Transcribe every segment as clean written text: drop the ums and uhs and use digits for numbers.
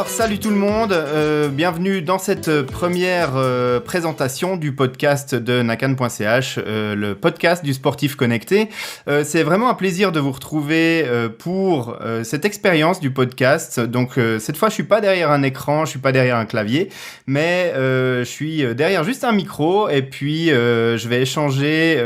Alors, salut tout le monde, bienvenue dans cette première présentation du podcast de nakan.ch, le podcast du sportif connecté. C'est vraiment un plaisir de vous retrouver pour cette expérience du podcast. Donc, cette fois, je suis pas derrière un écran, je suis pas derrière un clavier, mais je suis derrière juste un micro et puis je vais échanger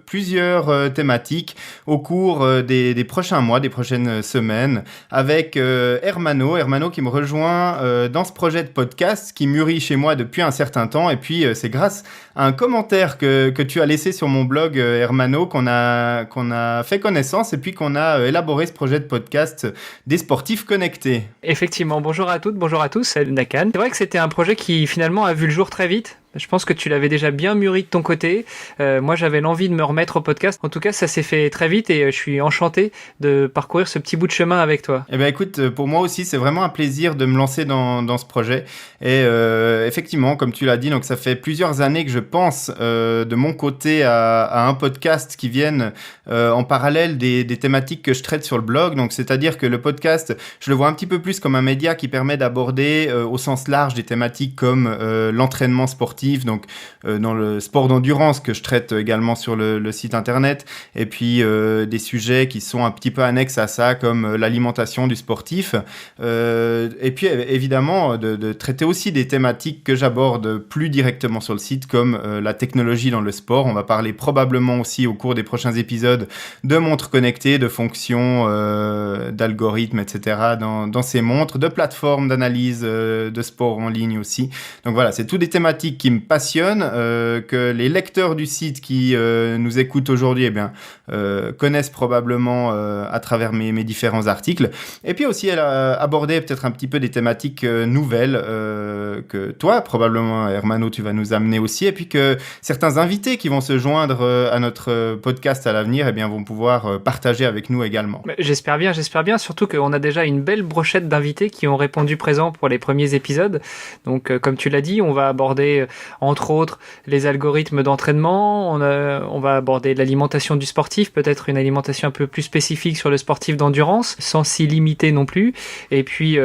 plusieurs thématiques au cours des prochains mois, des prochaines semaines avec Hermano qui me rejoint dans ce projet de podcast qui mûrit chez moi depuis un certain temps. Et puis, c'est grâce à un commentaire que tu as laissé sur mon blog, Hermano, qu'on a fait connaissance et puis qu'on a élaboré ce projet de podcast des sportifs connectés. Effectivement, bonjour à toutes, bonjour à tous, c'est Nakan. C'est vrai que c'était un projet qui finalement a vu le jour très vite. Je pense que tu l'avais déjà bien mûri de ton côté. Moi, j'avais l'envie de me remettre au podcast. En tout cas, ça s'est fait très vite et je suis enchanté de parcourir ce petit bout de chemin avec toi. Eh bien, écoute, pour moi aussi, c'est vraiment un plaisir de me lancer dans ce projet. Et effectivement, comme tu l'as dit, donc ça fait plusieurs années que je pense de mon côté à un podcast qui vienne en parallèle des thématiques que je traite sur le blog. Donc, c'est-à-dire que le podcast, je le vois un petit peu plus comme un média qui permet d'aborder au sens large des thématiques comme l'entraînement sportif, donc dans le sport d'endurance que je traite également sur le site internet, et puis des sujets qui sont un petit peu annexes à ça comme l'alimentation du sportif, et puis évidemment de traiter aussi des thématiques que j'aborde plus directement sur le site comme la technologie dans le sport. On va parler probablement aussi au cours des prochains épisodes de montres connectées, de fonctions, d'algorithmes, etc. dans ces montres, de plateformes d'analyse de sport en ligne aussi. Donc voilà, c'est toutes des thématiques qui me passionne, que les lecteurs du site qui nous écoutent aujourd'hui connaissent probablement à travers mes différents articles. Et puis aussi, elle a abordé peut-être un petit peu des thématiques nouvelles que toi, probablement, Hermano, tu vas nous amener aussi. Et puis que certains invités qui vont se joindre à notre podcast à l'avenir vont pouvoir partager avec nous également. J'espère bien. Surtout qu'on a déjà une belle brochette d'invités qui ont répondu présent pour les premiers épisodes. Donc, comme tu l'as dit, on va aborder entre autres les algorithmes d'entraînement, on va aborder l'alimentation du sportif, peut-être une alimentation un peu plus spécifique sur le sportif d'endurance, sans s'y limiter non plus. Et puis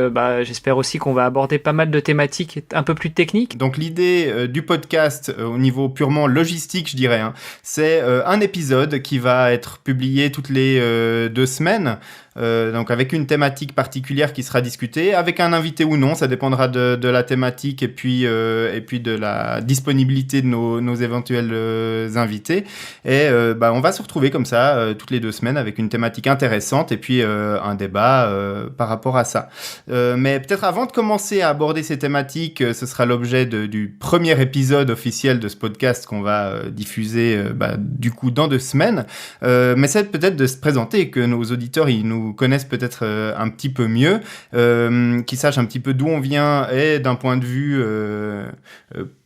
j'espère aussi qu'on va aborder pas mal de thématiques un peu plus techniques. Donc l'idée du podcast au niveau purement logistique, je dirais, c'est un épisode qui va être publié toutes les 2 semaines. Donc avec une thématique particulière qui sera discutée, avec un invité ou non, ça dépendra de la thématique et puis de la disponibilité de nos éventuels invités. Et on va se retrouver comme ça toutes les 2 semaines avec une thématique intéressante et puis un débat par rapport à ça. Mais peut-être avant de commencer à aborder ces thématiques, ce sera l'objet du premier épisode officiel de ce podcast qu'on va diffuser du coup dans 2 semaines. Mais c'est peut-être de se présenter, que nos auditeurs ils nous connaissent peut-être un petit peu mieux, qui sachent un petit peu d'où on vient et d'un point de vue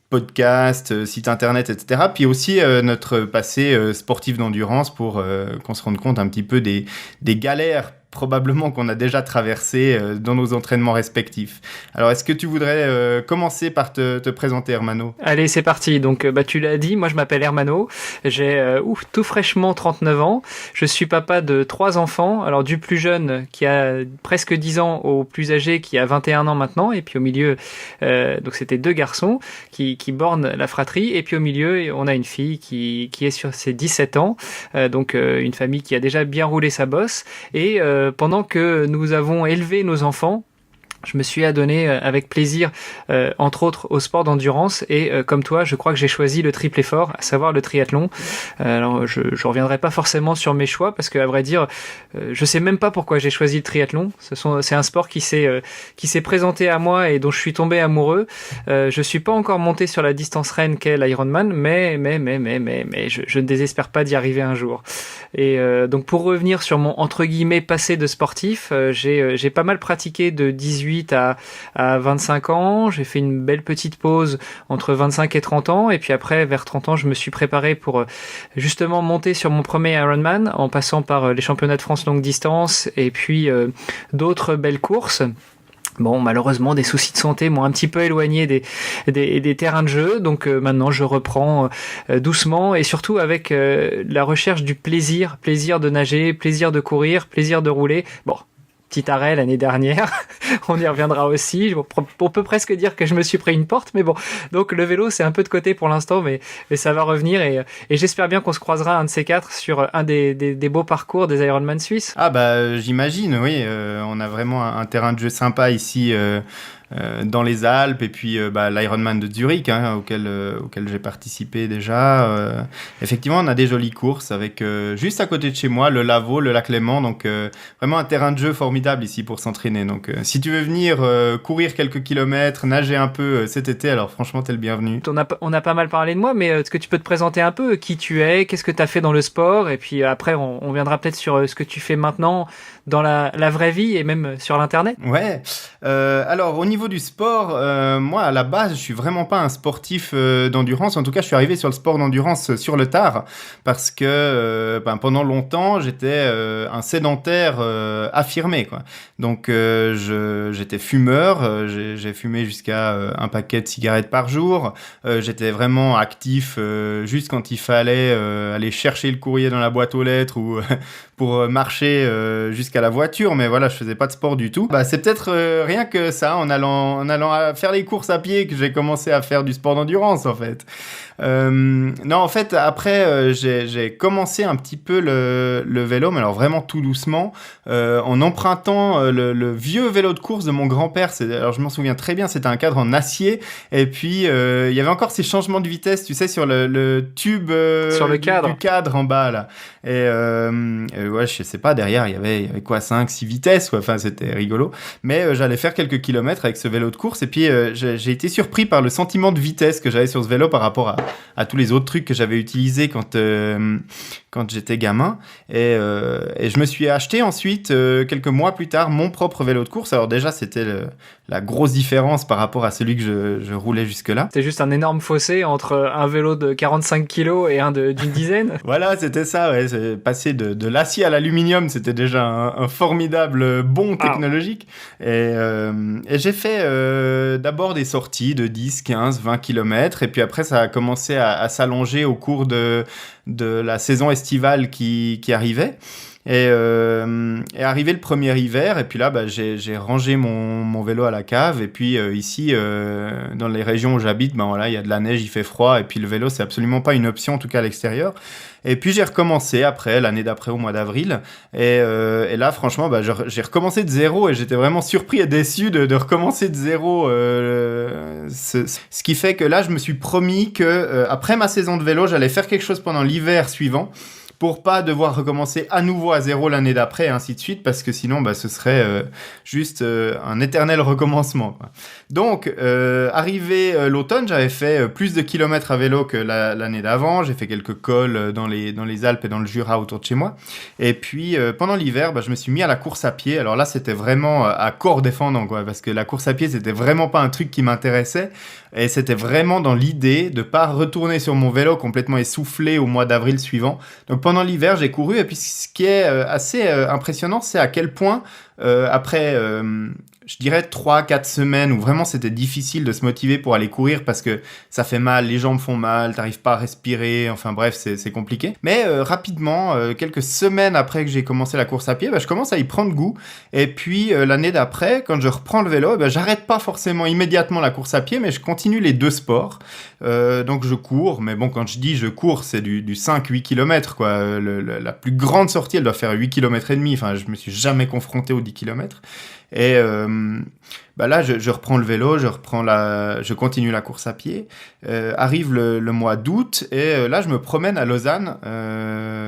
podcast, site internet, etc. Puis aussi notre passé sportif d'endurance pour qu'on se rende compte un petit peu des galères probablement qu'on a déjà traversé dans nos entraînements respectifs. Alors, est-ce que tu voudrais commencer par te présenter, Hermano ? Allez, c'est parti. Donc, tu l'as dit, moi je m'appelle Hermano, j'ai tout fraîchement 39 ans, je suis papa de 3 enfants, alors du plus jeune qui a presque 10 ans au plus âgé qui a 21 ans maintenant, et puis au milieu, donc c'était 2 garçons qui bornent la fratrie, et puis au milieu, on a une fille qui est sur ses 17 ans, donc une famille qui a déjà bien roulé sa bosse, et pendant que nous avons élevé nos enfants, je me suis adonné avec plaisir, entre autres, au sport d'endurance et comme toi, je crois que j'ai choisi le triple effort, à savoir le triathlon. Alors, je reviendrai pas forcément sur mes choix parce que, à vrai dire, je sais même pas pourquoi j'ai choisi le triathlon. C'est un sport qui s'est présenté à moi et dont je suis tombé amoureux. Je suis pas encore monté sur la distance reine qu'est l'Ironman, mais je ne désespère pas d'y arriver un jour. Et donc, pour revenir sur mon entre guillemets passé de sportif, j'ai pas mal pratiqué de 18 à 25 ans, j'ai fait une belle petite pause entre 25 et 30 ans, et puis après, vers 30 ans, je me suis préparé pour justement monter sur mon premier Ironman, en passant par les championnats de France longue distance, et puis d'autres belles courses. Bon, malheureusement, des soucis de santé m'ont un petit peu éloigné des terrains de jeu, donc maintenant je reprends doucement et surtout avec la recherche du plaisir de nager, plaisir de courir, plaisir de rouler. Bon, petit arrêt l'année dernière. On y reviendra aussi. On peut presque dire que je me suis pris une porte, mais bon. Donc le vélo, c'est un peu de côté pour l'instant, mais ça va revenir et j'espère bien qu'on se croisera un de ces quatre sur un des beaux parcours des Ironman suisses. Ah bah j'imagine, oui. On a vraiment un terrain de jeu sympa ici. Dans les Alpes et puis l'Ironman de Zurich auquel j'ai participé déjà. Effectivement, on a des jolies courses avec juste à côté de chez moi le Lavaux, le Lac Léman, donc vraiment un terrain de jeu formidable ici pour s'entraîner. Donc si tu veux venir courir quelques kilomètres, nager un peu cet été, alors franchement t'es le bienvenu. On a pas mal parlé de moi, mais est-ce que tu peux te présenter un peu qui tu es, qu'est-ce que tu as fait dans le sport, et puis après on viendra peut-être sur ce que tu fais maintenant dans la vraie vie et même sur l'internet. Ouais. Alors au niveau du sport, moi à la base je suis vraiment pas un sportif d'endurance. En tout cas je suis arrivé sur le sport d'endurance sur le tard parce que pendant longtemps j'étais un sédentaire affirmé quoi. Donc j'étais fumeur, j'ai fumé jusqu'à un paquet de cigarettes par jour. J'étais vraiment actif juste quand il fallait aller chercher le courrier dans la boîte aux lettres ou pour marcher jusqu'à la voiture, mais voilà, je faisais pas de sport du tout. C'est peut-être rien que ça, en allant faire les courses à pied, que j'ai commencé à faire du sport d'endurance, en fait. Non, en fait, après, j'ai commencé un petit peu le vélo, mais alors vraiment tout doucement, en empruntant le vieux vélo de course de mon grand-père. Alors, je m'en souviens très bien, c'était un cadre en acier, et puis il y avait encore ces changements de vitesse, tu sais, sur le tube sur le cadre. Du cadre en bas, là. Et ouais, je sais pas, derrière, il y avait quoi, 5-6 vitesses, quoi. Enfin, c'était rigolo. Mais j'allais faire quelques kilomètres avec ce vélo de course, et puis j'ai été surpris par le sentiment de vitesse que j'avais sur ce vélo par rapport à tous les autres trucs que j'avais utilisés quand j'étais gamin. Et je me suis acheté ensuite, quelques mois plus tard, mon propre vélo de course. Alors déjà, c'était la grosse différence par rapport à celui que je roulais jusque-là. C'était juste un énorme fossé entre un vélo de 45 kilos et un d'une dizaine. Voilà, c'était ça, ouais. Passer de l'acier à l'aluminium, c'était déjà un formidable bond technologique. Et j'ai fait d'abord des sorties de 10, 15, 20 kilomètres. Et puis après, ça a commencé à s'allonger au cours de la saison estivale qui arrivait. Et arrivé le premier hiver, et puis là, j'ai rangé mon vélo à la cave. Et puis ici, dans les régions où j'habite, voilà, il y a de la neige, il fait froid, et puis le vélo, c'est absolument pas une option, en tout cas à l'extérieur. Et puis j'ai recommencé l'année d'après, au mois d'avril. Et là, franchement, j'ai recommencé de zéro, et j'étais vraiment surpris et déçu de recommencer de zéro. Ce qui fait que là, je me suis promis que après ma saison de vélo, j'allais faire quelque chose pendant l'hiver suivant, pour pas devoir recommencer à nouveau à zéro l'année d'après, et ainsi de suite, parce que sinon, ce serait juste un éternel recommencement, quoi. Donc, arrivé l'automne, j'avais fait plus de kilomètres à vélo que l'année d'avant. J'ai fait quelques cols dans les Alpes et dans le Jura autour de chez moi. Et puis, pendant l'hiver, je me suis mis à la course à pied. Alors là, c'était vraiment à corps défendant, quoi, parce que la course à pied, c'était vraiment pas un truc qui m'intéressait. Et c'était vraiment dans l'idée de pas retourner sur mon vélo complètement essoufflé au mois d'avril suivant. Donc pendant l'hiver, j'ai couru, et puis ce qui est assez impressionnant, c'est à quel point après je dirais 3-4 semaines où vraiment c'était difficile de se motiver pour aller courir parce que ça fait mal, les jambes font mal, t'arrives pas à respirer, enfin bref, c'est compliqué. Mais rapidement, quelques semaines après que j'ai commencé la course à pied, je commence à y prendre goût. Et puis l'année d'après, quand je reprends le vélo, j'arrête pas forcément immédiatement la course à pied, mais je continue les deux sports. Donc je cours, mais bon, quand je dis je cours, c'est du 5-8 km, quoi. La plus grande sortie, elle doit faire 8 km et demi. Enfin, je me suis jamais confronté aux 10 km. Et là, je reprends le vélo, je continue la course à pied. Arrive le mois d'août, et là, je me promène à Lausanne,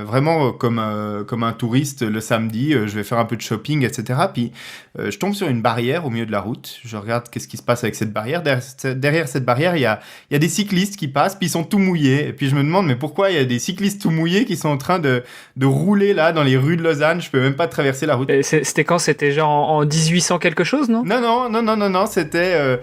vraiment comme un touriste le samedi. Je vais faire un peu de shopping, etc. Puis je tombe sur une barrière au milieu de la route. Je regarde qu'est-ce qui se passe avec cette barrière. Derrière cette barrière, il y a des cyclistes qui passent, puis ils sont tout mouillés. Et puis je me demande, mais pourquoi il y a des cyclistes tout mouillés qui sont en train de rouler là dans les rues de Lausanne? Je peux même pas traverser la route. Et c'était quand? C'était genre en 1800 quelque chose, non? Non, c'était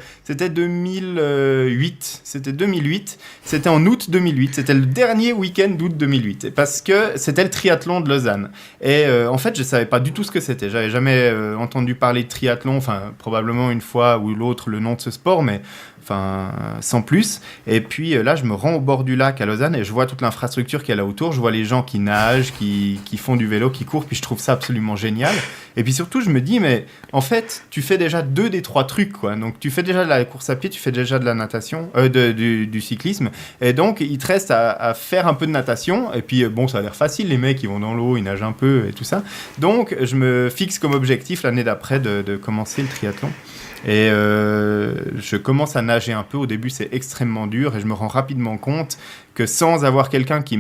2008. C'était 2008. C'était en août 2008. C'était le dernier week-end d'août 2008. Parce que c'était le triathlon de Lausanne. Et en fait, je savais pas du tout ce que c'était. J'avais jamais entendu parler de triathlon. Enfin, probablement une fois ou l'autre le nom de ce sport, mais enfin sans plus. Et puis là, je me rends au bord du lac à Lausanne et je vois toute l'infrastructure qu'il y a là autour. Je vois les gens qui nagent, qui font du vélo, qui courent, puis je trouve ça absolument génial. Et puis surtout, je me dis, mais en fait, tu fais déjà 2 des 3 trucs, quoi. Donc tu fais déjà de la course à pied, tu fais déjà de la natation, du cyclisme, et donc il te reste à faire un peu de natation. Et puis bon, ça a l'air facile, les mecs, ils vont dans l'eau, ils nagent un peu et tout ça. Donc je me fixe comme objectif l'année d'après de commencer le triathlon. Et je commence à nager un peu. Au début, c'est extrêmement dur et je me rends rapidement compte que sans avoir quelqu'un qui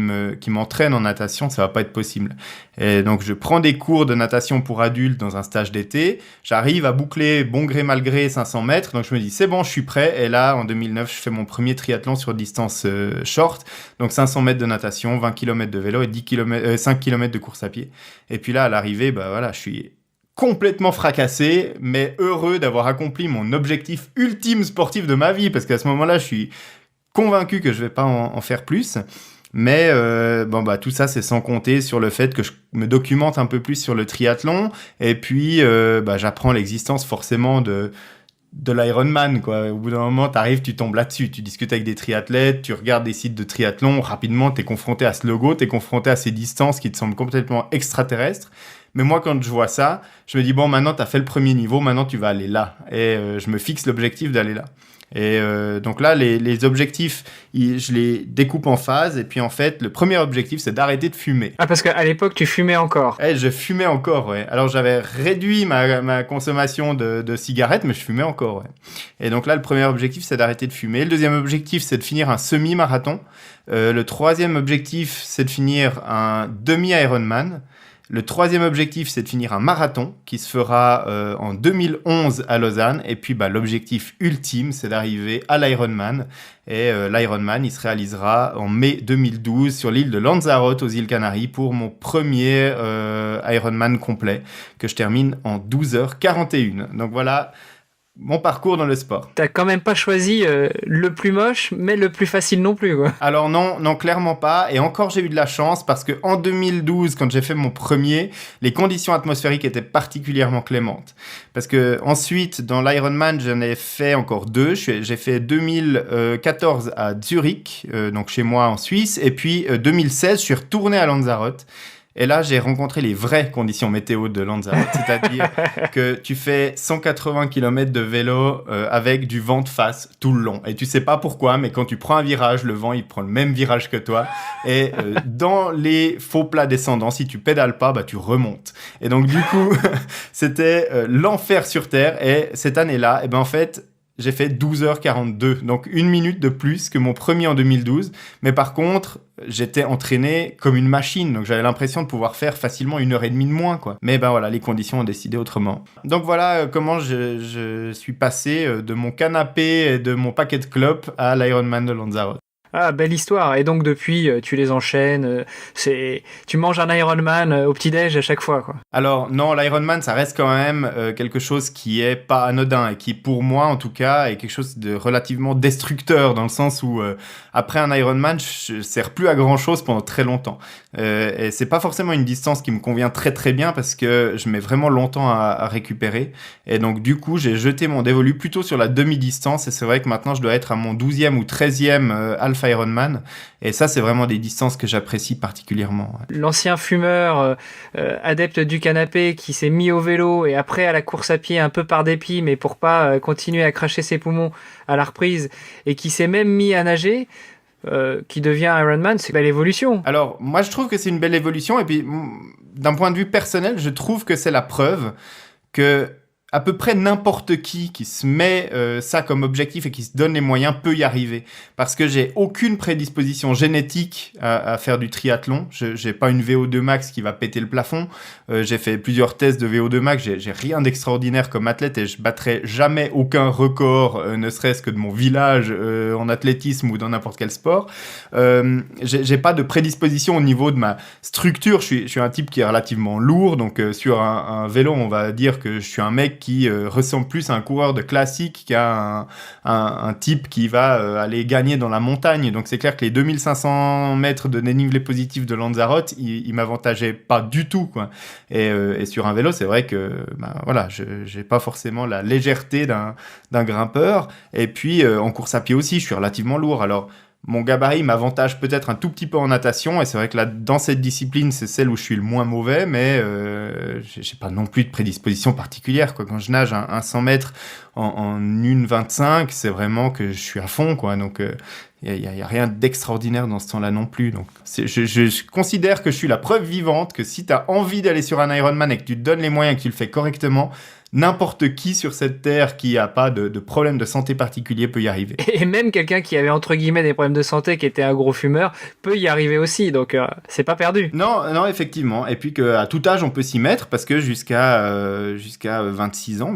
m'entraîne en natation, ça va pas être possible. Et donc, je prends des cours de natation pour adultes dans un stage d'été. J'arrive à boucler bon gré mal gré 500 mètres. Donc, je me dis, c'est bon, je suis prêt. Et là, en 2009, je fais mon premier triathlon sur distance short. Donc, 500 mètres de natation, 20 km de vélo et 5 km de course à pied. Et puis là, à l'arrivée, bah voilà, je suis complètement fracassé, mais heureux d'avoir accompli mon objectif ultime sportif de ma vie, parce qu'à ce moment-là, je suis convaincu que je vais pas en faire plus. Mais tout ça, c'est sans compter sur le fait que je me documente un peu plus sur le triathlon, et puis j'apprends l'existence forcément de l'Ironman, quoi. Au bout d'un moment, t'arrives, tu tombes là-dessus, tu discutes avec des triathlètes, tu regardes des sites de triathlon, rapidement, t'es confronté à ce logo, t'es confronté à ces distances qui te semblent complètement extraterrestres. Mais moi, quand je vois ça, je me dis, bon, maintenant, tu as fait le premier niveau, maintenant, tu vas aller là. Et je me fixe l'objectif d'aller là. Et donc là, les objectifs, je les découpe en phases. Et puis, en fait, le premier objectif, c'est d'arrêter de fumer. Ah, parce qu'à l'époque, tu fumais encore. Je fumais encore, ouais. Alors, j'avais réduit ma consommation de cigarettes, mais je fumais encore, ouais. Et donc là, le premier objectif, c'est d'arrêter de fumer. Le deuxième objectif, c'est de finir un semi-marathon. Le troisième objectif, c'est de finir un demi-Ironman. Le troisième objectif, c'est de finir un marathon qui se fera en 2011 à Lausanne. Et puis, l'objectif ultime, c'est d'arriver à l'Ironman. Et l'Ironman, il se réalisera en mai 2012 sur l'île de Lanzarote aux îles Canaries pour mon premier Ironman complet que je termine en 12h41. Donc voilà mon parcours dans le sport. T'as quand même pas choisi le plus moche, mais le plus facile non plus, quoi. Alors non, clairement pas. Et encore, j'ai eu de la chance parce que en 2012, quand j'ai fait mon premier, les conditions atmosphériques étaient particulièrement clémentes. Parce que ensuite, dans l'Ironman, j'en ai fait encore 2. J'ai fait 2014 à Zurich, donc chez moi en Suisse. Et puis 2016, je suis retourné à Lanzarote. Et là, j'ai rencontré les vraies conditions météo de Lanzarote, c'est-à-dire que tu fais 180 km de vélo avec du vent de face tout le long. Et tu sais pas pourquoi, mais quand tu prends un virage, le vent, il prend le même virage que toi. Et dans les faux plats descendants, si tu pédales pas, tu remontes. Et donc, du coup, c'était l'enfer sur Terre. Et cette année-là, en fait, j'ai fait 12h42, donc 1 minute de plus que mon premier en 2012. Mais par contre, j'étais entraîné comme une machine, donc j'avais l'impression de pouvoir faire facilement 1h30 de moins, quoi. Mais voilà, les conditions ont décidé autrement. Donc voilà comment je suis passé de mon canapé et de mon paquet de clopes à l'Ironman de Lanzarote. Ah, belle histoire. Et donc depuis, tu les enchaînes. Tu manges un Ironman au petit-déj à chaque fois, quoi. Alors non, l'Ironman, ça reste quand même quelque chose qui est pas anodin et qui, pour moi en tout cas, est quelque chose de relativement destructeur dans le sens où après un Ironman, je sers plus à grand chose pendant très longtemps. Et c'est pas forcément une distance qui me convient très très bien parce que je mets vraiment longtemps à récupérer. Et donc du coup, j'ai jeté mon dévolu plutôt sur la demi-distance et c'est vrai que maintenant je dois être à mon 12e ou 13e Alpha Ironman. Et ça, c'est vraiment des distances que j'apprécie particulièrement. Ouais. L'ancien fumeur adepte du canapé qui s'est mis au vélo et après à la course à pied un peu par dépit, mais pour pas continuer à cracher ses poumons à la reprise et qui s'est même mis à nager, qui devient Ironman, c'est une belle évolution. Alors, moi, je trouve que c'est une belle évolution. Et puis, d'un point de vue personnel, je trouve que c'est la preuve que à peu près n'importe qui se met ça comme objectif et qui se donne les moyens peut y arriver. Parce que j'ai aucune prédisposition génétique à faire du triathlon. J'ai pas une VO2 max qui va péter le plafond. J'ai fait plusieurs tests de VO2 max. J'ai rien d'extraordinaire comme athlète et je battrai jamais aucun record, ne serait-ce que de mon village en athlétisme ou dans n'importe quel sport. J'ai pas de prédisposition au niveau de ma structure. Je suis un type qui est relativement lourd. Donc sur un vélo, on va dire que je suis un mec qui ressemble plus à un coureur de classique qu'à un type qui va aller gagner dans la montagne. Donc c'est clair que les 2500 mètres de dénivelé positif de Lanzarote, ils m'avantageaient pas du tout, quoi. Et sur un vélo, c'est vrai que voilà, j'ai pas forcément la légèreté d'un grimpeur. Et puis en course à pied aussi, je suis relativement lourd. Alors mon gabarit m'avantage peut-être un tout petit peu en natation, et c'est vrai que là, dans cette discipline, c'est celle où je suis le moins mauvais, mais j'ai pas non plus de prédisposition particulière, quoi. Quand je nage un 100 mètres en 1,25, c'est vraiment que je suis à fond, quoi. Donc il y a rien d'extraordinaire dans ce temps-là non plus. Donc je considère que je suis la preuve vivante que si tu as envie d'aller sur un Ironman et que tu te donnes les moyens, que tu le fais correctement, n'importe qui sur cette terre qui a pas de problème de santé particulier peut y arriver. Et même quelqu'un qui avait entre guillemets des problèmes de santé, qui était un gros fumeur, peut y arriver aussi, donc c'est pas perdu. Non, effectivement. Et puis qu'à tout âge, on peut s'y mettre, parce que jusqu'à 26 ans,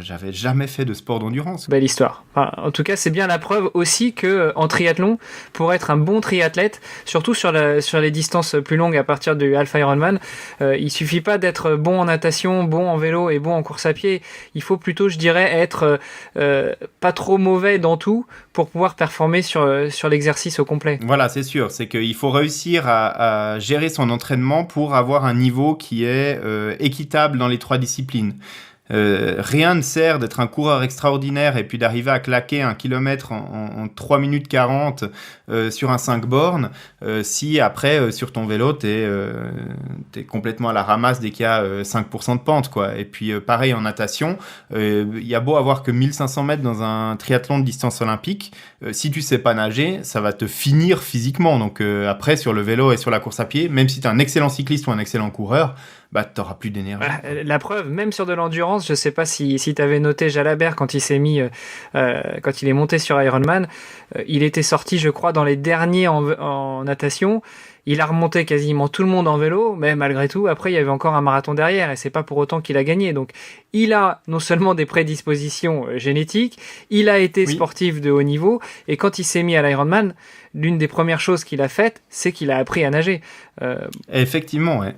j'avais jamais fait de sport d'endurance. Belle histoire. Enfin, en tout cas, c'est bien la preuve aussi que en triathlon, pour être un bon triathlète, surtout sur les distances plus longues à partir du Half Ironman, il suffit pas d'être bon en natation, bon en vélo et bon en course à pied. Il faut plutôt, je dirais, être pas trop mauvais dans tout pour pouvoir performer sur l'exercice au complet. Voilà, c'est sûr. C'est qu'il faut réussir à gérer son entraînement pour avoir un niveau qui est équitable dans les trois disciplines. Rien ne sert d'être un coureur extraordinaire et puis d'arriver à claquer 1 kilomètre en 3 minutes 40 sur un 5 bornes si après sur ton vélo t'es complètement à la ramasse dès qu'il y a 5% de pente, quoi. Et puis pareil en natation, il y a beau avoir que 1500 mètres dans un triathlon de distance olympique, si tu sais pas nager, ça va te finir physiquement. Donc après sur le vélo et sur la course à pied, même si t'es un excellent cycliste ou un excellent coureur, t'auras plus d'énergie. La preuve, même sur de l'endurance, je sais pas si t'avais noté Jalabert quand il s'est mis, quand il est monté sur Ironman, il était sorti, je crois, dans les derniers en natation. Il a remonté quasiment tout le monde en vélo, mais malgré tout, après, il y avait encore un marathon derrière, et c'est pas pour autant qu'il a gagné. Donc, il a non seulement des prédispositions génétiques, il a été sportif de haut niveau, et quand il s'est mis à l'Ironman, l'une des premières choses qu'il a faites, c'est qu'il a appris à nager. Effectivement, ouais.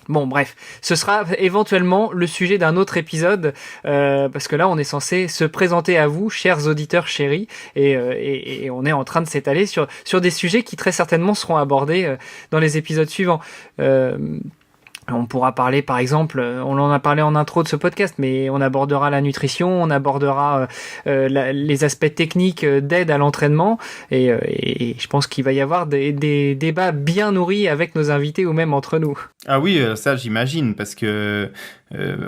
Bon, bref, ce sera éventuellement le sujet d'un autre épisode, parce que là, on est censé se présenter à vous, chers auditeurs chéris, et on est en train de s'étaler sur des sujets qui très certainement seront abordés dans les épisodes suivants. On pourra parler, par exemple, on en a parlé en intro de ce podcast, mais on abordera la nutrition, on abordera les aspects techniques d'aide à l'entraînement, et je pense qu'il va y avoir des débats bien nourris avec nos invités ou même entre nous. Ah oui, ça j'imagine, parce que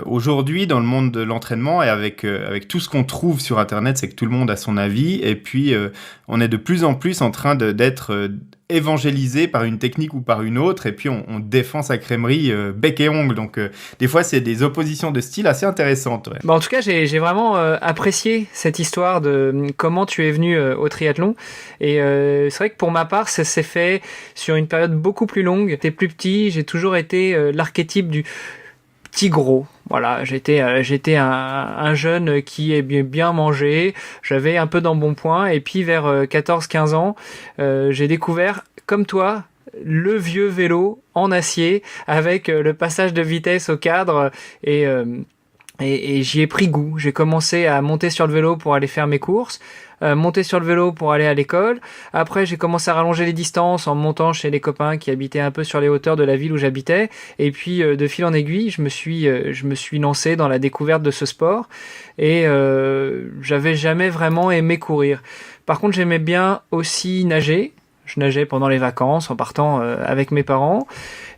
aujourd'hui, dans le monde de l'entraînement et avec tout ce qu'on trouve sur Internet, c'est que tout le monde a son avis, et puis on est de plus en plus en train d'être évangélisé par une technique ou par une autre, et puis on défend sa crèmerie bec et ongle. Donc des fois, c'est des oppositions de style assez intéressantes. Ouais. En tout cas, j'ai vraiment apprécié cette histoire de comment tu es venu au triathlon, et c'est vrai que pour ma part, ça s'est fait sur une période beaucoup plus longue. J'étais plus petit, j'ai toujours été l'archétype du petit gros. Voilà, j'étais un jeune qui aimait bien manger, j'avais un peu d'embonpoint, et puis vers 14-15 ans, j'ai découvert, comme toi, le vieux vélo en acier avec le passage de vitesse au cadre, et j'y ai pris goût. J'ai commencé à monter sur le vélo pour aller faire mes courses, monter sur le vélo pour aller à l'école. Après, j'ai commencé à rallonger les distances en montant chez les copains qui habitaient un peu sur les hauteurs de la ville où j'habitais. Et puis, de fil en aiguille, je me suis lancé dans la découverte de ce sport. Et j'avais jamais vraiment aimé courir. Par contre, j'aimais bien aussi nager. Je nageais pendant les vacances en partant avec mes parents,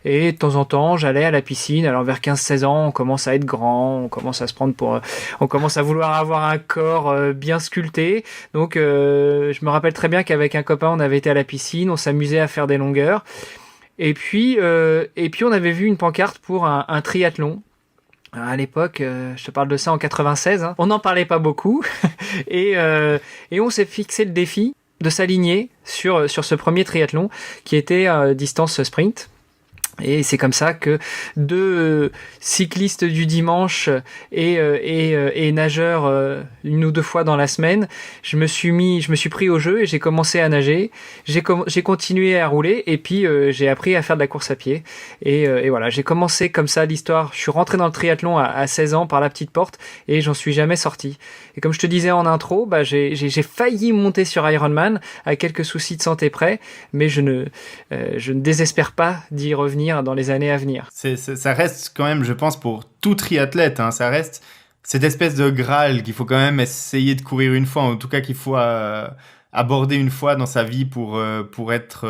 et de temps en temps j'allais à la piscine. Alors vers 15-16 ans, on commence à être grand, on commence à vouloir avoir un corps bien sculpté. Donc je me rappelle très bien qu'avec un copain on avait été à la piscine, on s'amusait à faire des longueurs, et puis on avait vu une pancarte pour un triathlon. À l'époque, je te parle de ça en 96, hein. On n'en parlait pas beaucoup et on s'est fixé le défi de s'aligner sur ce premier triathlon qui était distance sprint. Et c'est comme ça que deux cyclistes du dimanche et nageurs une ou deux fois dans la semaine, je me suis pris au jeu et j'ai commencé à nager. J'ai continué à rouler et puis j'ai appris à faire de la course à pied. Et voilà, j'ai commencé comme ça l'histoire. Je suis rentré dans le triathlon à 16 ans par la petite porte et j'en suis jamais sorti. Et comme je te disais en intro, bah j'ai failli monter sur Ironman à quelques soucis de santé près, mais je ne désespère pas d'y revenir dans les années à venir. Ça reste quand même, je pense, pour tout triathlète, hein, ça reste cette espèce de Graal qu'il faut quand même essayer de courir une fois, en tout cas qu'il faut aborder une fois dans sa vie pour être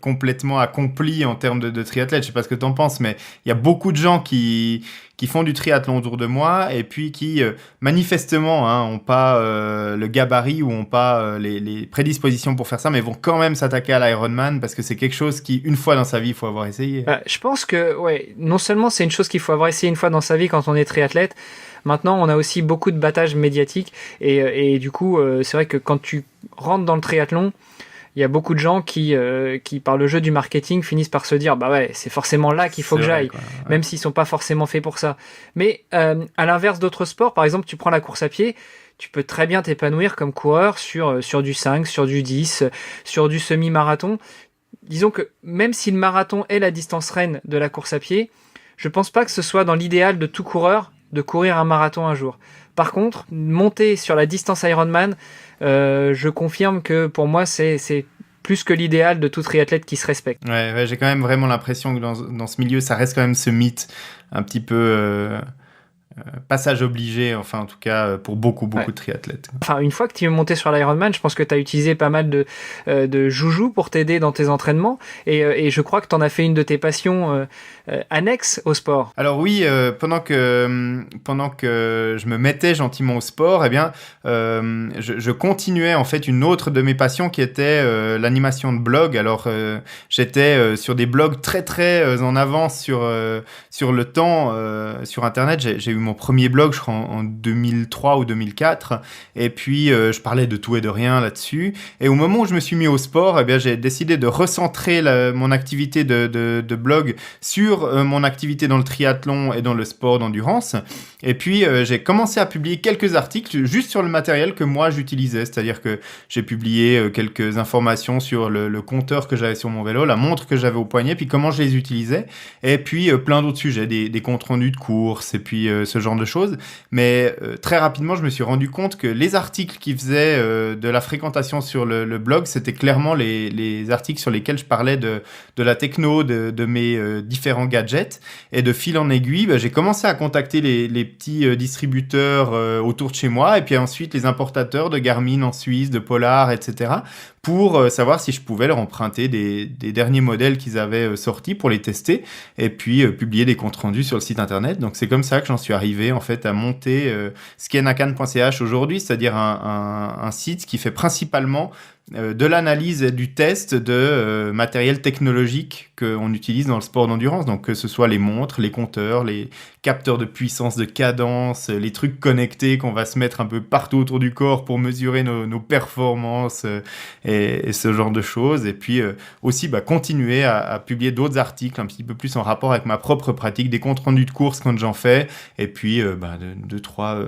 complètement accompli en termes de triathlète. Je sais pas ce que t'en penses, mais il y a beaucoup de gens qui font du triathlon autour de moi et puis qui manifestement ont pas le gabarit ou ont pas les prédispositions pour faire ça, mais vont quand même s'attaquer à l'Ironman parce que c'est quelque chose qui, une fois dans sa vie, il faut avoir essayé. Je pense que non seulement c'est une chose qu'il faut avoir essayé une fois dans sa vie quand on est triathlète, maintenant on a aussi beaucoup de battage médiatique et du coup c'est vrai que quand tu rentres dans le triathlon, il y a beaucoup de gens qui par le jeu du marketing finissent par se dire bah ouais, c'est forcément là qu'il faut que j'aille, même s'ils sont pas forcément faits pour ça. Mais à l'inverse d'autres sports, par exemple, tu prends la course à pied, tu peux très bien t'épanouir comme coureur sur du 5, sur du 10, sur du semi-marathon. Disons que même si le marathon est la distance reine de la course à pied, je pense pas que ce soit dans l'idéal de tout coureur de courir un marathon un jour. Par contre, monter sur la distance Ironman, je confirme que pour moi, c'est plus que l'idéal de tout triathlète qui se respecte. Ouais, j'ai quand même vraiment l'impression que dans ce milieu, ça reste quand même ce mythe un petit peu passage obligé, enfin en tout cas pour beaucoup de triathlètes. Enfin, une fois que tu es monté sur l'Ironman, je pense que tu as utilisé pas mal de joujoux pour t'aider dans tes entraînements et je crois que tu en as fait une de tes passions annexes au sport. Alors oui, pendant que je me mettais gentiment au sport, eh bien je continuais en fait une autre de mes passions qui était l'animation de blog. Alors j'étais sur des blogs très en avance sur le temps sur internet. J'ai eu mon premier blog, je crois, en 2003 ou 2004. Et puis, je parlais de tout et de rien là-dessus. Et au moment où je me suis mis au sport, eh bien, j'ai décidé de recentrer mon activité de blog sur mon activité dans le triathlon et dans le sport d'endurance. Et puis, j'ai commencé à publier quelques articles juste sur le matériel que moi, j'utilisais. C'est-à-dire que j'ai publié quelques informations sur le compteur que j'avais sur mon vélo, la montre que j'avais au poignet, puis comment je les utilisais. Et puis, plein d'autres sujets, des comptes rendus de courses, et puis ce genre de choses. Mais très rapidement, je me suis rendu compte que les articles qui faisaient de la fréquentation sur le blog, c'était clairement les articles sur lesquels je parlais de la techno, de mes différents gadgets. Et de fil en aiguille, j'ai commencé à contacter les petits distributeurs autour de chez moi, et puis ensuite les importateurs de Garmin en Suisse, de Polar, etc., pour savoir si je pouvais leur emprunter des derniers modèles qu'ils avaient sortis pour les tester, et puis publier des comptes rendus sur le site internet. Donc c'est comme ça que j'en suis arrivé en fait à monter skenacan.ch aujourd'hui, c'est-à-dire un site qui fait principalement de l'analyse et du test de matériel technologique qu'on utilise dans le sport d'endurance, donc que ce soit les montres, les compteurs, les capteurs de puissance, de cadence, les trucs connectés qu'on va se mettre un peu partout autour du corps pour mesurer nos performances et ce genre de choses. Et puis aussi continuer à publier d'autres articles un petit peu plus en rapport avec ma propre pratique, des comptes rendus de course quand j'en fais, et puis deux, trois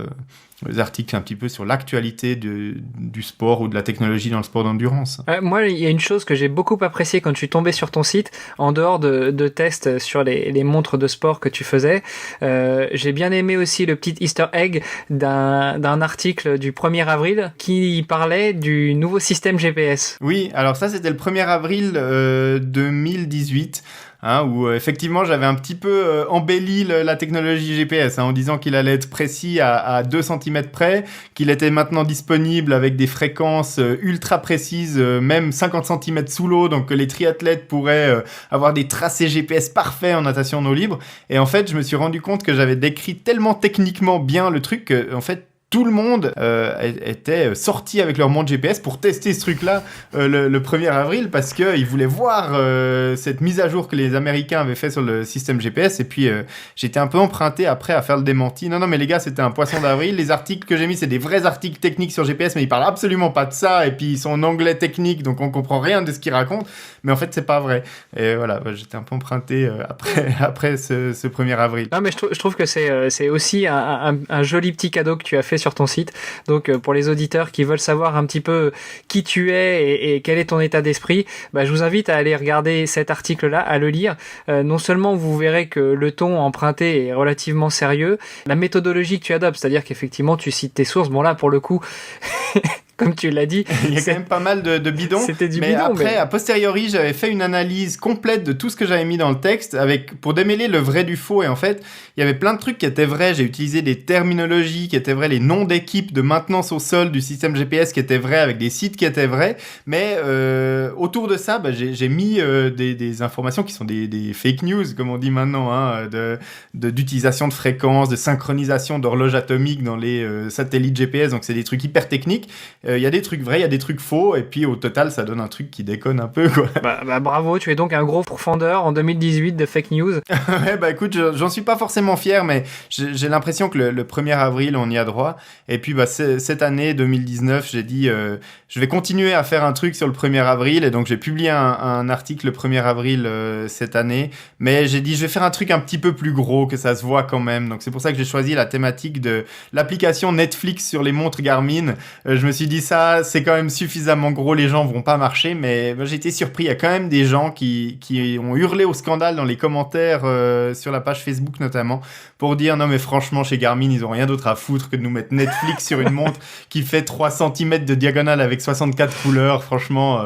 articles un petit peu sur l'actualité du sport ou de la technologie dans le sport d'endurance. Moi, il y a une chose que j'ai beaucoup appréciée quand je suis tombé sur ton site, en dehors de tests sur les montres de sport que tu faisais. J'ai bien aimé aussi le petit easter egg d'un article du 1er avril qui parlait du nouveau système GPS. Oui, alors ça c'était le 1er avril 2018. Où effectivement j'avais un petit peu embelli la technologie GPS en disant qu'il allait être précis à 2 cm près, qu'il était maintenant disponible avec des fréquences ultra précises, même 50 cm sous l'eau, donc que les triathlètes pourraient avoir des tracés GPS parfaits en natation en eau libre. Et en fait, je me suis rendu compte que j'avais décrit tellement techniquement bien le truc que, en fait, tout le monde était sorti avec leur montre GPS pour tester ce truc-là le 1er avril parce qu'ils voulaient voir cette mise à jour que les Américains avaient fait sur le système GPS. Et puis, j'étais un peu emprunté après à faire le démenti. Non, mais les gars, c'était un poisson d'avril. Les articles que j'ai mis, c'est des vrais articles techniques sur GPS, mais ils parlent absolument pas de ça. Et puis, ils sont en anglais technique, donc on comprend rien de ce qu'ils racontent. Mais en fait, c'est pas vrai. Et voilà, j'étais un peu emprunté après ce 1er avril. Non, mais je trouve que c'est aussi un joli petit cadeau que tu as fait sur ton site. Donc, pour les auditeurs qui veulent savoir un petit peu qui tu es et quel est ton état d'esprit, je vous invite à aller regarder cet article-là, à le lire. Non seulement vous verrez que le ton emprunté est relativement sérieux, la méthodologie que tu adoptes, c'est-à-dire qu'effectivement, tu cites tes sources. Bon, là, pour le coup... Comme tu l'as dit. Il y a quand même pas mal de bidons. C'était du mais bidon. Après, a posteriori, j'avais fait une analyse complète de tout ce que j'avais mis dans le texte pour démêler le vrai du faux. Et en fait, il y avait plein de trucs qui étaient vrais. J'ai utilisé des terminologies qui étaient vraies, les noms d'équipes de maintenance au sol du système GPS qui étaient vrais, avec des sites qui étaient vrais. Mais autour de ça, j'ai mis des informations qui sont des fake news, comme on dit maintenant, hein, d'utilisation de fréquences, de synchronisation d'horloges atomiques dans les satellites GPS. Donc, c'est des trucs hyper techniques. Il y a des trucs vrais, il y a des trucs faux, et puis au total, ça donne un truc qui déconne un peu, quoi. Bravo, tu es donc un gros profondeur en 2018 de fake news. Ouais, écoute, j'en suis pas forcément fier, mais j'ai l'impression que le 1er avril, on y a droit. Et puis, cette année, 2019, j'ai dit, je vais continuer à faire un truc sur le 1er avril, et donc j'ai publié un article le 1er avril cette année, mais j'ai dit, je vais faire un truc un petit peu plus gros, que ça se voit quand même. Donc c'est pour ça que j'ai choisi la thématique de l'application Netflix sur les montres Garmin. Je me suis dit, ça, c'est quand même suffisamment gros, les gens vont pas marcher, mais j'ai été surpris. Il y a quand même des gens qui ont hurlé au scandale dans les commentaires sur la page Facebook notamment, pour dire non mais franchement chez Garmin ils ont rien d'autre à foutre que de nous mettre Netflix sur une montre qui fait 3 cm de diagonale avec 64 couleurs, franchement...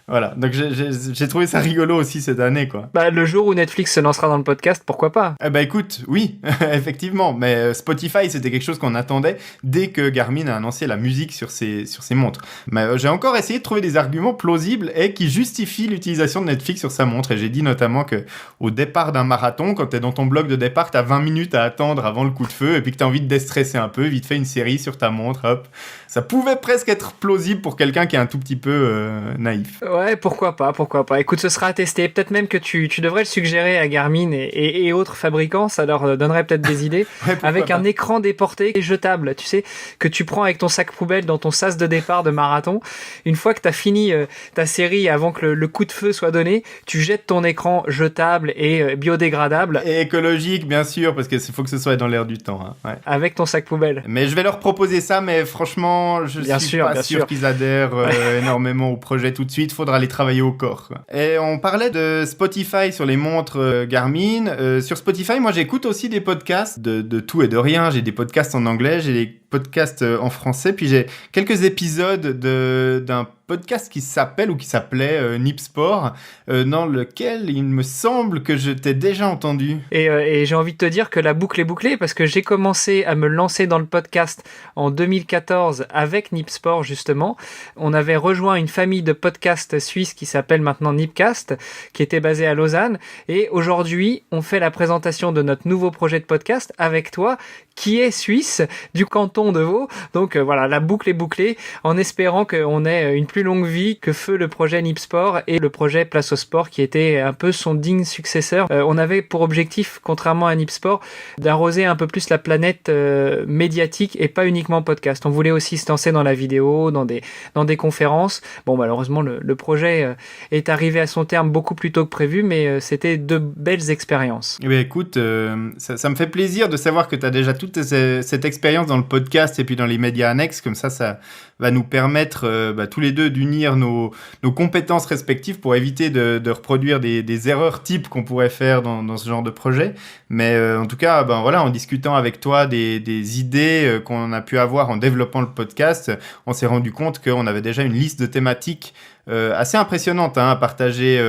Voilà, donc j'ai trouvé ça rigolo aussi cette année, quoi. Le jour où Netflix se lancera dans le podcast, pourquoi pas ? Écoute, oui, effectivement, mais Spotify, c'était quelque chose qu'on attendait dès que Garmin a annoncé la musique sur ses montres. Mais j'ai encore essayé de trouver des arguments plausibles et qui justifient l'utilisation de Netflix sur sa montre, et j'ai dit notamment que au départ d'un marathon, quand t'es dans ton bloc de départ, t'as 20 minutes à attendre avant le coup de feu, et puis que t'as envie de déstresser un peu, vite fait une série sur ta montre, hop. Ça pouvait presque être plausible pour quelqu'un qui est un tout petit peu naïf. Ouais, pourquoi pas. Écoute, ce sera à tester. Peut-être même que tu devrais le suggérer à Garmin et autres fabricants. Ça leur donnerait peut-être des idées. Ouais, avec pas. Un écran déporté et jetable, tu sais, que tu prends avec ton sac poubelle dans ton sas de départ de marathon. Une fois que t'as fini ta série, avant que le coup de feu soit donné, tu jettes ton écran jetable et biodégradable. Et écologique, bien sûr, parce qu'il faut que ce soit dans l'air du temps. Hein. Ouais. Avec ton sac poubelle. Mais je vais leur proposer ça, mais franchement, je suis pas sûr qu'ils adhèrent énormément au projet tout de suite. Faudra les travailler au corps, quoi. Et on parlait de Spotify sur les montres Garmin. Sur Spotify, moi, j'écoute aussi des podcasts de tout et de rien. J'ai des podcasts en anglais, j'ai des podcasts en français, puis j'ai quelques épisodes d'un podcast qui s'appelait Nip Sport, dans lequel il me semble que je t'ai déjà entendu. Et j'ai envie de te dire que la boucle est bouclée, parce que j'ai commencé à me lancer dans le podcast en 2014 avec Nip Sport, justement. On avait rejoint une famille de podcasts suisses qui s'appelle maintenant Nipcast, qui était basée à Lausanne, et aujourd'hui on fait la présentation de notre nouveau projet de podcast avec toi, qui est suisse, du canton de Vaud. Donc voilà, la boucle est bouclée, en espérant qu'on ait une plus longue vie que feu le projet Nip Sport et le projet Place au Sport, qui était un peu son digne successeur. On avait pour objectif, contrairement à Nip Sport, d'arroser un peu plus la planète médiatique et pas uniquement podcast. On voulait aussi se lancer dans la vidéo, dans des conférences. Bon, malheureusement, le projet est arrivé à son terme beaucoup plus tôt que prévu, mais c'était de belles expériences. Eh bien, écoute, ça me fait plaisir de savoir que tu as déjà toute cette expérience dans le podcast et puis dans les médias annexes. Comme ça va nous permettre tous les deux d'unir nos compétences respectives pour éviter de reproduire des erreurs types qu'on pourrait faire dans ce genre de projet. Mais en tout cas, voilà, en discutant avec toi des idées qu'on a pu avoir en développant le podcast, on s'est rendu compte qu'on avait déjà une liste de thématiques assez impressionnante à partager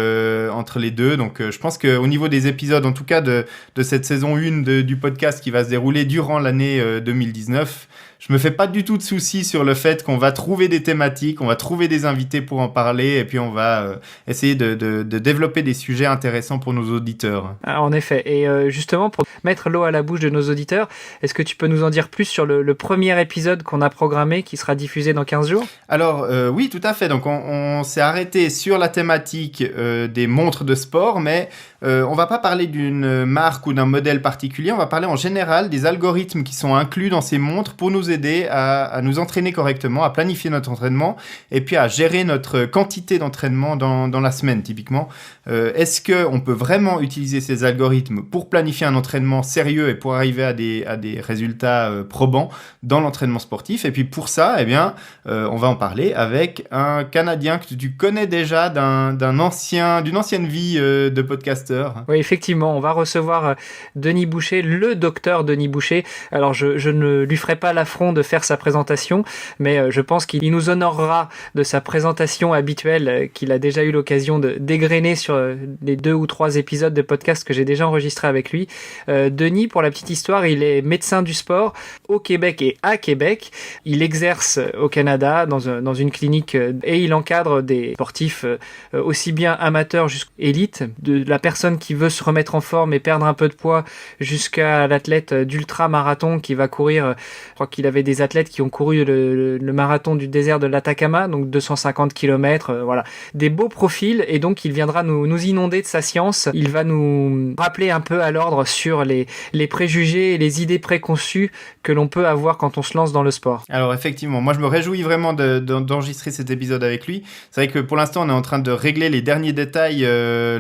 entre les deux. Donc je pense qu'au niveau des épisodes, en tout cas de cette saison 1 du podcast qui va se dérouler durant l'année 2019, je me fais pas du tout de soucis sur le fait qu'on va trouver des thématiques, on va trouver des invités pour en parler, et puis on va essayer de développer des sujets intéressants pour nos auditeurs. Ah, en effet. Et justement, pour mettre l'eau à la bouche de nos auditeurs, est-ce que tu peux nous en dire plus sur le premier épisode qu'on a programmé, qui sera diffusé dans 15 jours ? Alors, oui, tout à fait. Donc, on s'est arrêté sur la thématique des montres de sport, mais on va pas parler d'une marque ou d'un modèle particulier. On va parler en général des algorithmes qui sont inclus dans ces montres pour nous aider à nous entraîner correctement, à planifier notre entraînement et puis à gérer notre quantité d'entraînement dans la semaine, typiquement. Est-ce qu'on peut vraiment utiliser ces algorithmes pour planifier un entraînement sérieux et pour arriver à des résultats probants dans l'entraînement sportif? Et puis pour ça, eh bien, on va en parler avec un Canadien que tu connais déjà d'une ancienne vie de podcasteur. Oui, effectivement, on va recevoir Denis Boucher, le docteur Denis Boucher. Alors, je ne lui ferai pas l'affront de faire sa présentation, mais je pense qu'il nous honorera de sa présentation habituelle qu'il a déjà eu l'occasion de dégrainer sur les 2 ou 3 épisodes de podcast que j'ai déjà enregistrés avec lui. Denis, pour la petite histoire, il est médecin du sport au Québec et à Québec. Il exerce au Canada dans une clinique et il encadre des sportifs aussi bien amateurs jusqu'à élite, de la personne qui veut se remettre en forme et perdre un peu de poids jusqu'à l'athlète d'ultra-marathon qui va courir. Je crois qu'il avait des athlètes qui ont couru le marathon du désert de l'Atacama, donc 250 km, voilà. Des beaux profils, et donc il viendra nous inonder de sa science. Il va nous rappeler un peu à l'ordre sur les préjugés et les idées préconçues que l'on peut avoir quand on se lance dans le sport. Alors effectivement, moi je me réjouis vraiment d'enregistrer cet épisode avec lui. C'est vrai que pour l'instant on est en train de régler les derniers détails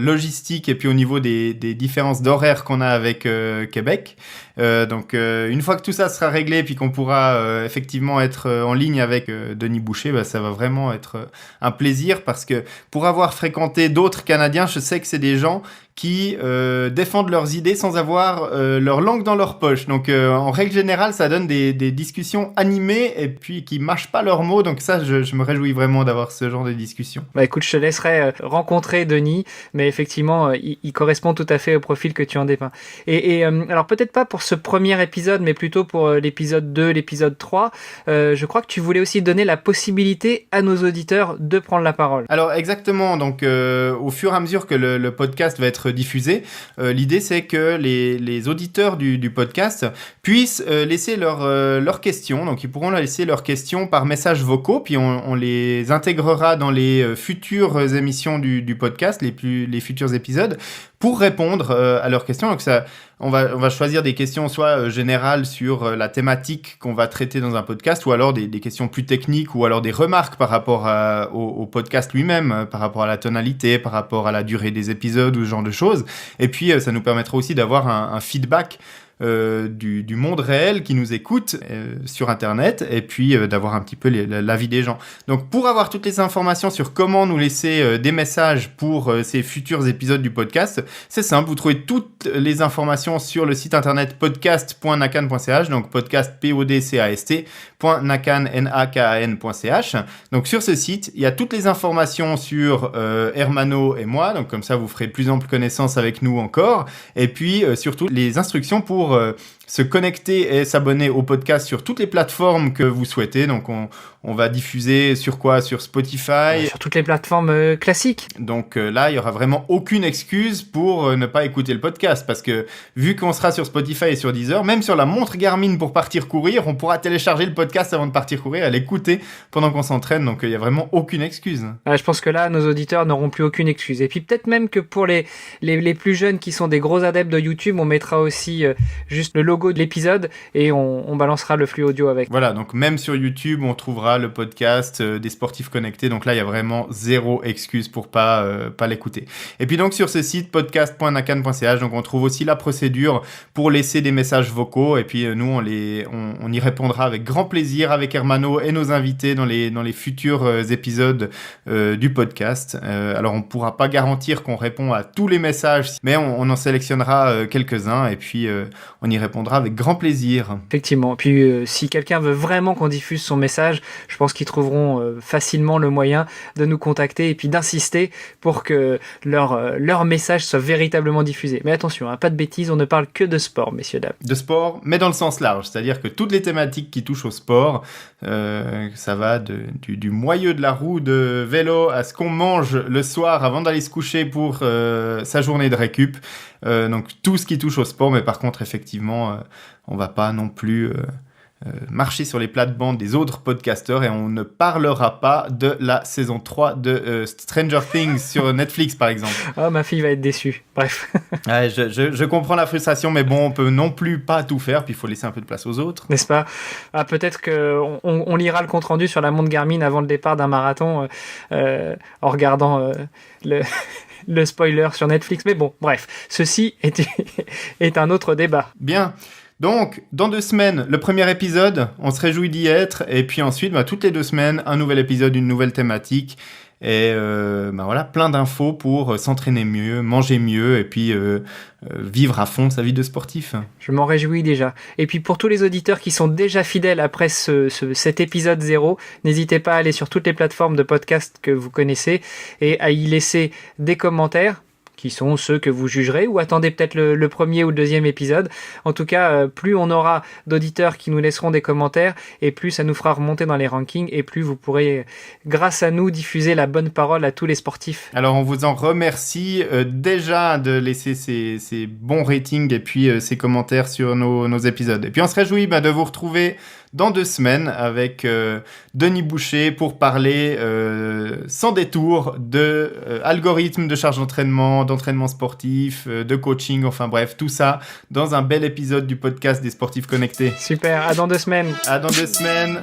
logistiques et puis au niveau des différences d'horaire qu'on a avec Québec. Donc une fois que tout ça sera réglé puis qu'on pourra effectivement être en ligne avec Denis Boucher, ça va vraiment être un plaisir, parce que pour avoir fréquenté d'autres Canadiens, je sais que c'est des gens qui défendent leurs idées sans avoir leur langue dans leur poche. Donc en règle générale, ça donne des discussions animées et puis qui mâchent pas leurs mots. Donc ça, je me réjouis vraiment d'avoir ce genre de discussion. Bah écoute, je te laisserai rencontrer Denis, mais effectivement, il correspond tout à fait au profil que tu en dépeins. Et alors peut-être pas pour ce premier épisode, mais plutôt pour l'épisode 2, l'épisode 3, je crois que tu voulais aussi donner la possibilité à nos auditeurs de prendre la parole. Alors exactement, donc au fur et à mesure que le podcast va être diffusé, l'idée c'est que les auditeurs du podcast puissent laisser leurs questions. Donc ils pourront laisser leurs questions par messages vocaux, puis on les intégrera dans les futures émissions du podcast, les futurs épisodes, pour répondre à leurs questions. Donc ça, on va choisir des questions soit générales sur la thématique qu'on va traiter dans un podcast, ou alors des questions plus techniques, ou alors des remarques par rapport au podcast lui-même, par rapport à la tonalité, par rapport à la durée des épisodes, ou ce genre de choses. Et puis ça nous permettra aussi d'avoir un feedback du monde réel qui nous écoute sur Internet, et puis d'avoir un petit peu l'avis des gens. Donc pour avoir toutes les informations sur comment nous laisser des messages pour ces futurs épisodes du podcast, c'est simple, vous trouvez toutes les informations sur le site internet podcast.nakan.ch, donc podcast podcast.nakan.ch. Donc sur ce site, il y a toutes les informations sur Hermano et moi, donc comme ça vous ferez plus ample connaissance avec nous encore, et puis surtout les instructions pour se connecter et s'abonner au podcast sur toutes les plateformes que vous souhaitez. Donc on va diffuser sur quoi? Sur Spotify. Sur toutes les plateformes classiques. Donc là, il y aura vraiment aucune excuse pour ne pas écouter le podcast, parce que vu qu'on sera sur Spotify et sur Deezer, même sur la montre Garmin pour partir courir, on pourra télécharger le podcast avant de partir courir et l'écouter pendant qu'on s'entraîne. Donc il y a vraiment aucune excuse. Je pense que là, nos auditeurs n'auront plus aucune excuse. Et puis peut-être même que pour les plus jeunes qui sont des gros adeptes de YouTube, on mettra aussi juste le logo de l'épisode et on balancera le flux audio avec. Voilà, donc même sur YouTube, on trouvera le podcast des sportifs connectés. Donc là, il y a vraiment zéro excuse pour pas l'écouter. Et puis donc sur ce site podcast.nakan.ch, donc on trouve aussi la procédure pour laisser des messages vocaux. Et puis nous, on y répondra avec grand plaisir avec Hermano et nos invités dans les futurs épisodes du podcast. Alors on pourra pas garantir qu'on répond à tous les messages, mais on en sélectionnera quelques-uns et puis on y répondra répondra avec grand plaisir. Effectivement. Puis si quelqu'un veut vraiment qu'on diffuse son message, je pense qu'ils trouveront facilement le moyen de nous contacter et puis d'insister pour que leur message soit véritablement diffusé. Mais attention, pas de bêtises, on ne parle que de sport, messieurs, dames. De sport, mais dans le sens large, c'est-à-dire que toutes les thématiques qui touchent au sport, ça va du moyeu de la roue de vélo à ce qu'on mange le soir avant d'aller se coucher pour sa journée de récup. Donc tout ce qui touche au sport, mais par contre effectivement on va pas non plus marcher sur les plates-bandes des autres podcasteurs et on ne parlera pas de la saison 3 de Stranger Things sur Netflix par exemple. Oh, ma fille va être déçue. Bref. Ouais, je comprends la frustration, mais bon, on peut non plus pas tout faire, puis il faut laisser un peu de place aux autres. N'est-ce pas ? Peut-être qu'on lira le compte-rendu sur la montre Garmin avant le départ d'un marathon en regardant le spoiler sur Netflix. Mais bon, bref, ceci est un autre débat. Bien. Donc, dans 2 semaines, le premier épisode, on se réjouit d'y être. Et puis ensuite, toutes les 2 semaines, un nouvel épisode, une nouvelle thématique. Et voilà, plein d'infos pour s'entraîner mieux, manger mieux et puis vivre à fond sa vie de sportif. Je m'en réjouis déjà. Et puis pour tous les auditeurs qui sont déjà fidèles après cet épisode 0, n'hésitez pas à aller sur toutes les plateformes de podcast que vous connaissez et à y laisser des commentaires qui sont ceux que vous jugerez, ou attendez peut-être le premier ou le deuxième épisode. En tout cas, plus on aura d'auditeurs qui nous laisseront des commentaires, et plus ça nous fera remonter dans les rankings, et plus vous pourrez, grâce à nous, diffuser la bonne parole à tous les sportifs. Alors, on vous en remercie déjà de laisser ces bons ratings et puis ces commentaires sur nos épisodes. Et puis, on se réjouit de vous retrouver dans 2 semaines avec Denis Boucher pour parler sans détour de algorithmes de charge d'entraînement sportif, de coaching, enfin bref, tout ça dans un bel épisode du podcast des sportifs connectés. Super, à dans 2 semaines. À dans 2 semaines.